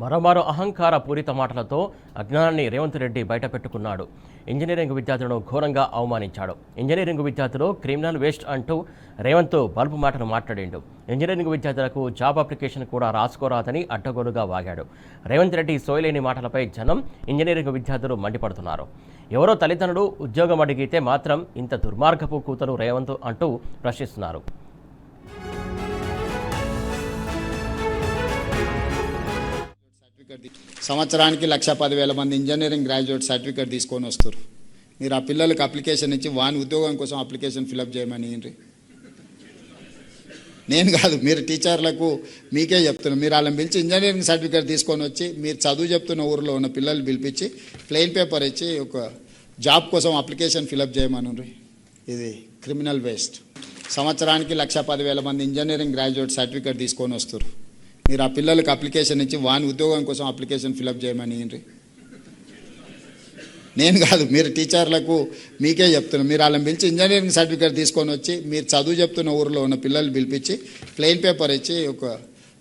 మరోమారు అహంకార పూరిత మాటలతో అజ్ఞానాన్ని రేవంత్ రెడ్డి బయటపెట్టుకున్నాడు. ఇంజనీరింగ్ విద్యార్థులను ఘోరంగా అవమానించాడు. ఇంజనీరింగ్ విద్యార్థులు క్రిమినల్ వేస్ట్ అంటూ రేవంత్ బల్బు మాటలు మాట్లాడిండు. ఇంజనీరింగ్ విద్యార్థులకు జాబ్ అప్లికేషన్ కూడా రాసుకోరాదని అడ్డగోలుగా వాగాడు. రేవంత్ రెడ్డి సోయలేని మాటలపై జనం, ఇంజనీరింగ్ విద్యార్థులు మండిపడుతున్నారు. ఎవరో తల్లిదండ్రులు ఉద్యోగం అడిగితే మాత్రం ఇంత దుర్మార్గపు కూతురు రేవంత్ అంటూ ప్రశ్నిస్తున్నారు. సంవత్సరానికి 1,10,000 మంది ఇంజనీరింగ్ గ్రాడ్యుయేట్ సర్టిఫికేట్ తీసుకొని వస్తారు. మీరు ఆ పిల్లలకి అప్లికేషన్ ఇచ్చి వాని ఉద్యోగం కోసం అప్లికేషన్ ఫిలప్ చేయమని నేను కాదు, మీరు టీచర్లకు మీకే చెప్తున్నాను. మీరు వాళ్ళని పిలిచి ఇంజనీరింగ్ సర్టిఫికేట్ తీసుకొని వచ్చి మీరు చదువు చెప్తున్న ఊరిలో ఉన్న పిల్లలు పిలిపించి ప్లెయిన్ పేపర్ ఇచ్చి ఒక జాబ్ కోసం అప్లికేషన్ ఫిలప్ చేయమని. ఇది క్రిమినల్ వేస్ట్. సంవత్సరానికి 1,10,000 మంది ఇంజనీరింగ్ గ్రాడ్యుయేట్ సర్టిఫికేట్ తీసుకొని వస్తారు. మీరు ఆ పిల్లలకి అప్లికేషన్ ఇచ్చి వాని ఉద్యోగం కోసం అప్లికేషన్ ఫిలప్ చేయమని నేను కాదు, మీరు టీచర్లకు మీకే చెప్తున్నాను. మీరు వాళ్ళని పిలిచి ఇంజనీరింగ్ సర్టిఫికేట్ తీసుకొని వచ్చి మీరు చదువు చెప్తున్న ఊరిలో ఉన్న పిల్లలు పిలిపించి ప్లెయిన్ పేపర్ ఇచ్చి ఒక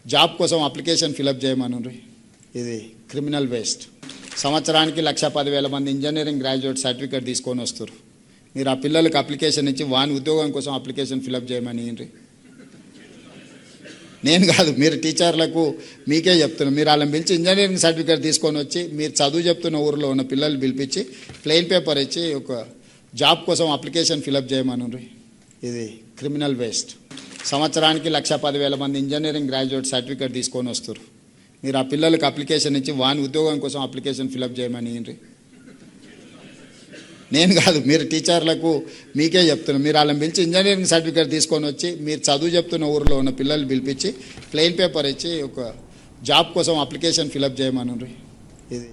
జాబ్ కోసం అప్లికేషన్ ఫిలప్ చేయమని. ఇది క్రిమినల్ వేస్ట్. సంవత్సరానికి 1,10,000 మంది ఇంజనీరింగ్ గ్రాడ్యుయేట్ సర్టిఫికేట్ తీసుకొని వస్తారు. మీరు ఆ పిల్లలకి అప్లికేషన్ ఇచ్చి వాని ఉద్యోగం కోసం అప్లికేషన్ ఫిలప్ చేయమని నేను కాదు, మీరు టీచర్లకు మీకే చెప్తున్నాను. మీరు వాళ్ళని పిలిచి ఇంజనీరింగ్ సర్టిఫికేట్ తీసుకొని వచ్చి మీరు చదువు చెప్తున్న ఊరిలో ఉన్న పిల్లలు పిలిపించి ప్లెయిన్ పేపర్ ఇచ్చి ఒక జాబ్ కోసం అప్లికేషన్ ఫిలప్ చేయమని. ఇది క్రిమినల్ వేస్ట్. సంవత్సరానికి 1,10,000 మంది ఇంజనీరింగ్ గ్రాడ్యుయేట్ సర్టిఫికేట్ తీసుకొని వస్తారు. మీరు ఆ పిల్లలకి అప్లికేషన్ ఇచ్చి వాని ఉద్యోగం కోసం అప్లికేషన్ ఫిలప్ చేయమని నేను కాదు, మీరు టీచర్లకు మీకే చెప్తున్నాను. మీరు వాళ్ళని పిలిచి ఇంజనీరింగ్ సర్టిఫికేట్ తీసుకొని వచ్చి మీరు చదువు చెప్తున్న ఊరిలో ఉన్న పిల్లలు పిలిపించి ప్లెయిన్ పేపర్ ఇచ్చి ఒక జాబ్ కోసం అప్లికేషన్ ఫిలప్ చేయమని. ఇది